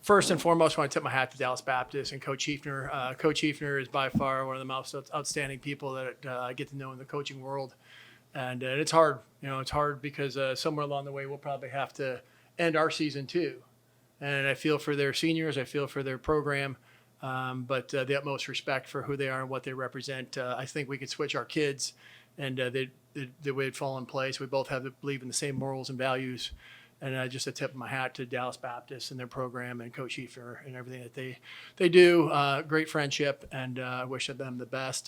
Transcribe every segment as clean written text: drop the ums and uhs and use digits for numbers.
First and foremost, I want to tip my hat to Dallas Baptist and Coach Hefner. Coach Hefner is by far one of the most outstanding people that I get to know in the coaching world. And it's hard. It's hard because somewhere along the way we'll probably have to end our season too. And I feel for their seniors. I feel for their program. But the utmost respect for who they are and what they represent. I think we could switch our kids and they would fall in place. We both have to believe in the same morals and values. And just a tip of my hat to Dallas Baptist and their program and Coach Hefner and everything that they do. Great friendship, and I wish them the best.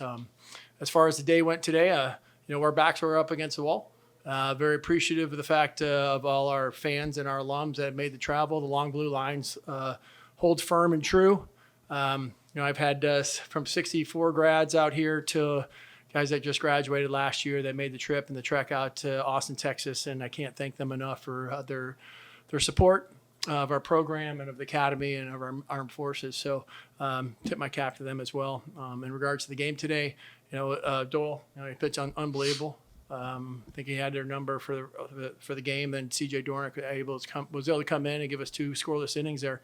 As far as the day went today, our backs were up against the wall. Very appreciative of the fact of all our fans and our alums that made the travel. The long blue lines hold firm and true. I've had from 64 grads out here to guys that just graduated last year that made the trip and the trek out to Austin, Texas, and I can't thank them enough for their support of our program and of the academy and of our armed forces. So tip my cap to them as well. In regards to the game today, Doyle, he pitched unbelievable. I think he had their number for the game. Then C.J. Dornick was able to come in and give us 2 scoreless innings there.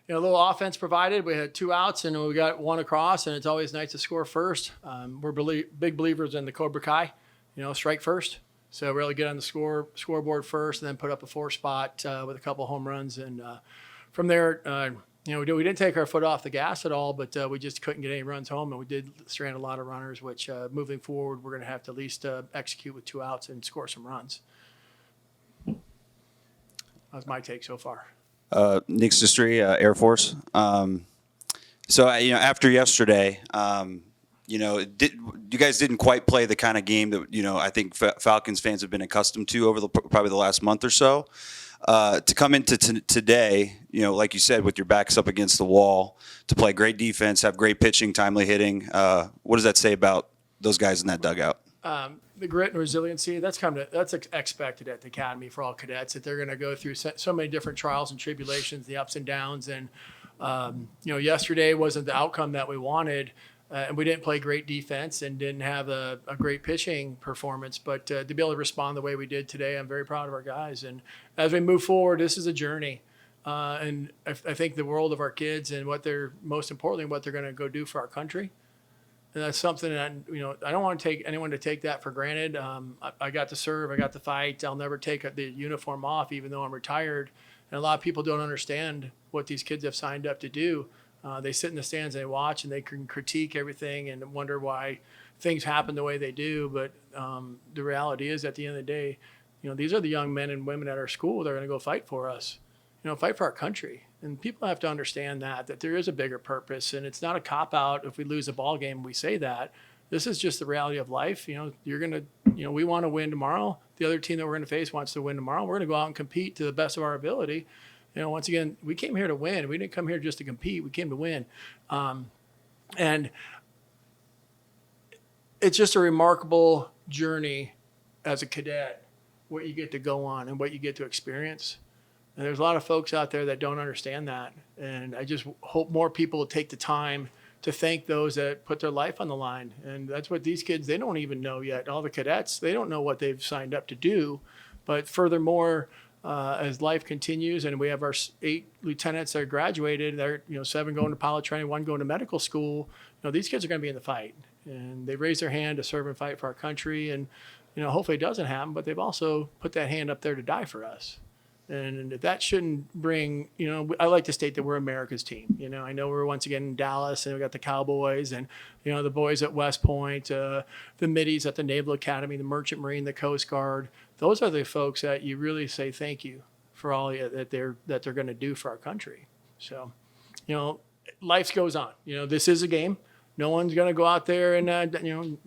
A little offense provided. We had 2 outs and we got 1 across, and it's always nice to score first. We're big believers in the Cobra Kai, strike first. So really get on the scoreboard first and then put up a 4 spot with a couple home runs. And from there, we didn't take our foot off the gas at all, but we just couldn't get any runs home. And we did strand a lot of runners, which moving forward, we're going to have to at least execute with 2 outs and score some runs. That's my take so far. Nick Sistri, Air Force. After yesterday, you guys didn't quite play the kind of game that, I think Falcons fans have been accustomed to over probably the last month or so. To come into today, like you said, with your backs up against the wall, to play great defense, have great pitching, timely hitting. What does that say about those guys in that dugout? The grit and resiliency, that's expected at the academy for all cadets, that they're going to go through so many different trials and tribulations, the ups and downs. And, yesterday wasn't the outcome that we wanted. And we didn't play great defense and didn't have a great pitching performance. But to be able to respond the way we did today, I'm very proud of our guys. And as we move forward, this is a journey. And I think the world of our kids and what they're going to go do for our country. And that's something that, I don't want to take anyone to take that for granted. I got to serve. I got to fight. I'll never take the uniform off, even though I'm retired. And a lot of people don't understand what these kids have signed up to do. They sit in the stands and they watch and they can critique everything and wonder why things happen the way they do. But the reality is, at the end of the day, these are the young men and women at our school that are going to go fight for us, fight for our country. And people have to understand that there is a bigger purpose, and it's not a cop-out if we lose a ball game. We say that. This is just the reality of life. You're going to, we want to win tomorrow. The other team that we're going to face wants to win tomorrow. We're going to go out and compete to the best of our ability. Once again, we came here to win. We didn't come here just to compete. We came to win. And it's just a remarkable journey as a cadet, what you get to go on and what you get to experience. And there's a lot of folks out there that don't understand that. And I just hope more people will take the time to thank those that put their life on the line. And that's what these kids, they don't even know yet. All the cadets, they don't know what they've signed up to do. But furthermore, as life continues and we have our 8 lieutenants that are graduated, they're 7 going to pilot training, 1 going to medical school, these kids are going to be in the fight. And they raise their hand to serve and fight for our country. And, hopefully it doesn't happen, but they've also put that hand up there to die for us. And that shouldn't bring, I like to state that we're America's team. I know we're once again in Dallas and we got the Cowboys and, the boys at West Point, the middies at the Naval Academy, the Merchant Marine, the Coast Guard. Those are the folks that you really say thank you for all that they're going to do for our country. So, life goes on. This is a game. No one's going to go out there and,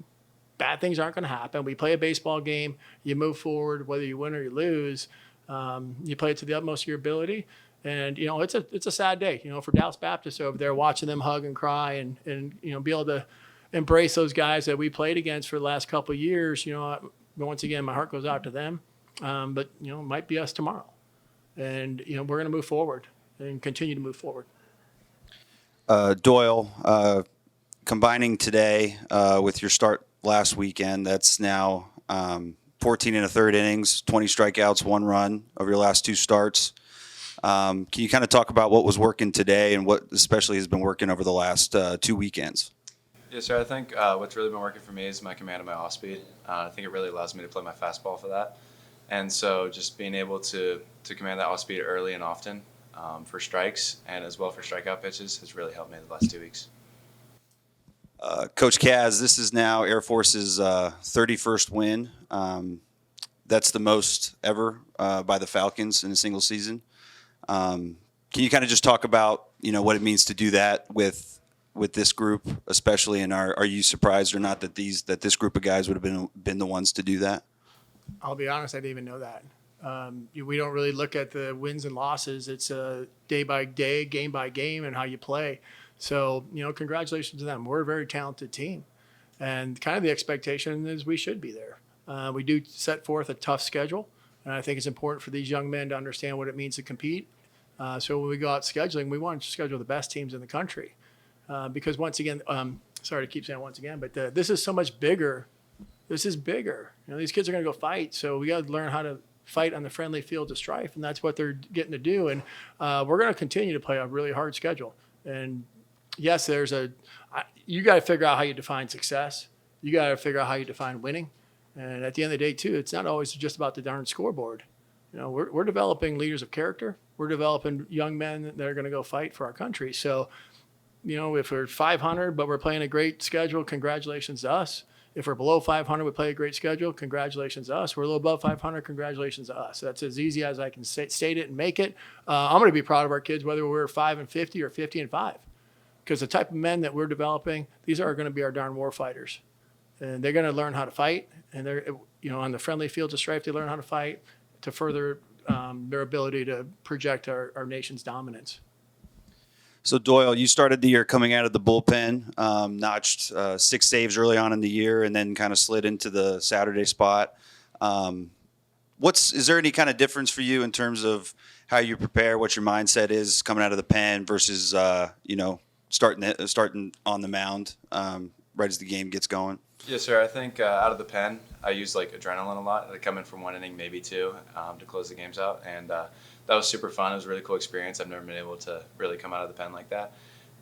bad things aren't going to happen. We play a baseball game. You move forward, whether you win or you lose. You play it to the utmost of your ability. And, it's a sad day, for Dallas Baptist over there, watching them hug and cry and be able to embrace those guys that we played against for the last couple of years. Once again, my heart goes out to them. But, it might be us tomorrow. And, we're going to move forward and continue to move forward. Doyle, combining today with your start last weekend, that's now 14 and a third innings, 20 strikeouts, 1 run over your last 2 starts. Can you kind of talk about what was working today and what especially has been working over the last 2 weekends? Yes, sir. I think what's really been working for me is my command of my off speed. I think it really allows me to play my fastball for that. And so just being able to command that off speed early and often for strikes and as well for strikeout pitches has really helped me the last 2 weeks. Coach Kaz, this is now Air Force's 31st win. That's the most ever by the Falcons in a single season. Can you kind of just talk about what it means to do that with this group, especially? And are you surprised or not that this group of guys would have been the ones to do that? I'll be honest, I didn't even know that. We don't really look at the wins and losses. It's day by day, game by game, and how you play. So, congratulations to them. We're a very talented team. And kind of the expectation is we should be there. We do set forth a tough schedule, and I think it's important for these young men to understand what it means to compete. So when we go out scheduling, we want to schedule the best teams in the country. Because once again, sorry to keep saying once again, but this is so much bigger. This is bigger. These kids are going to go fight, so we got to learn how to fight on the friendly field of strife, and that's what they're getting to do. And we're going to continue to play a really hard schedule. And yes, you got to figure out how you define success. You got to figure out how you define winning. And at the end of the day, too, it's not always just about the darn scoreboard. We're developing leaders of character. We're developing young men that are going to go fight for our country. So, if we're 500 but we're playing a great schedule, congratulations to us. If we're below 500, we play a great schedule, congratulations to us. We're a little above 500, congratulations to us. That's as easy as I can state it and make it. I'm going to be proud of our kids, whether we're 5-50 or 50-5, because the type of men that we're developing, these are going to be our darn war fighters, and they're going to learn how to fight. And they're, on the friendly fields of strife, they learn how to fight to further their ability to project our nation's dominance. So Doyle, you started the year coming out of the bullpen, notched 6 saves early on in the year, and then kind of slid into the Saturday spot. Is there any kind of difference for you in terms of how you prepare, what your mindset is coming out of the pen versus starting on the mound right as the game gets going? Yes, sir. I think out of the pen, I use adrenaline a lot. I come in from 1 inning, maybe 2, to close the games out, and that was super fun. It was a really cool experience. I've never been able to really come out of the pen like that.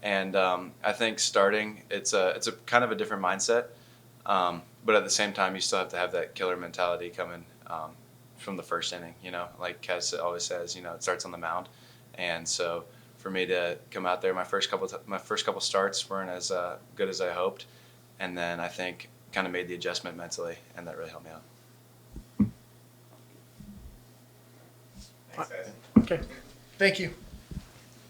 And I think starting, it's a kind of a different mindset, but at the same time, you still have to have that killer mentality coming from the first inning. Like Kaz always says, it starts on the mound, and so for me to come out there, my first couple starts weren't as good as I hoped, and then I think kind of made the adjustment mentally, and that really helped me out. Thanks, guys. Okay. Thank you.